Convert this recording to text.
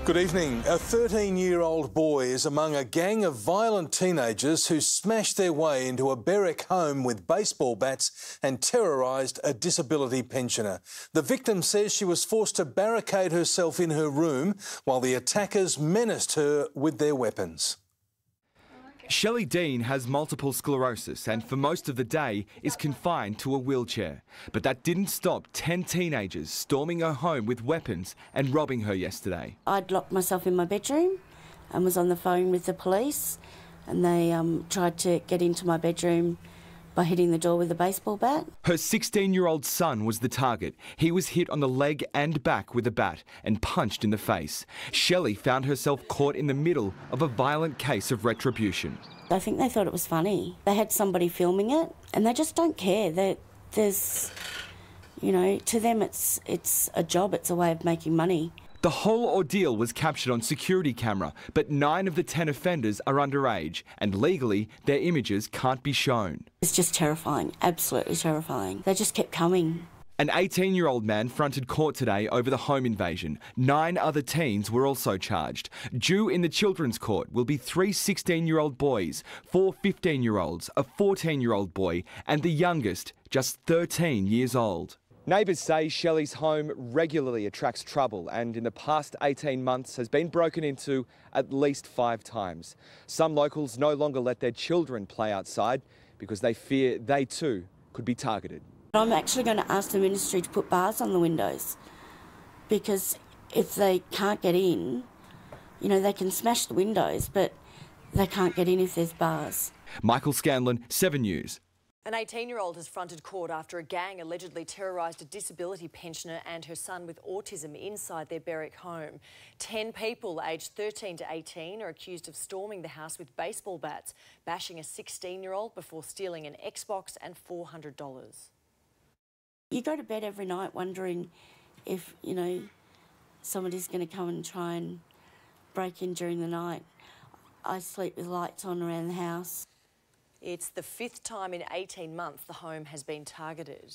Good evening. A 13-year-old boy is among a gang of violent teenagers who smashed their way into a Berwick home with baseball bats and terrorised a disability pensioner. The victim says she was forced to barricade herself in her room while the attackers menaced her with their weapons. Shelley Dean has multiple sclerosis and for most of the day is confined to a wheelchair. But that didn't stop 10 teenagers storming her home with weapons and robbing her yesterday. I'd locked myself in my bedroom and was on the phone with the police, and they tried to get into my bedroom by hitting the door with a baseball bat. Her 16-year-old son was the target. He was hit on the leg and back with a bat and punched in the face. Shelley found herself caught in the middle of a violent case of retribution. I think they thought it was funny. They had somebody filming it and they just don't care. There's, you know, to them it's a job, it's a way of making money. The whole ordeal was captured on security camera, but 9 of the 10 offenders are underage and legally their images can't be shown. It's just terrifying, absolutely terrifying. They just kept coming. An 18-year-old man fronted court today over the home invasion. 9 other teens were also charged. Due in the children's court will be 3 16-year-old boys, 4 15-year-olds, a 14-year-old boy and the youngest, just 13 years old. Neighbours say Shelley's home regularly attracts trouble and in the past 18 months has been broken into at least 5 times. Some locals no longer let their children play outside because they fear they too could be targeted. I'm actually going to ask the ministry to put bars on the windows, because if they can't get in, you know, they can smash the windows, but they can't get in if there's bars. Michael Scanlon, 7 News. An 18-year-old has fronted court after a gang allegedly terrorised a disability pensioner and her son with autism inside their Berwick home. 10 people aged 13 to 18 are accused of storming the house with baseball bats, bashing a 16-year-old before stealing an Xbox and $400. You go to bed every night wondering if, you know, somebody's going to come and try and break in during the night. I sleep with lights on around the house. It's the 5th time in 18 months the home has been targeted.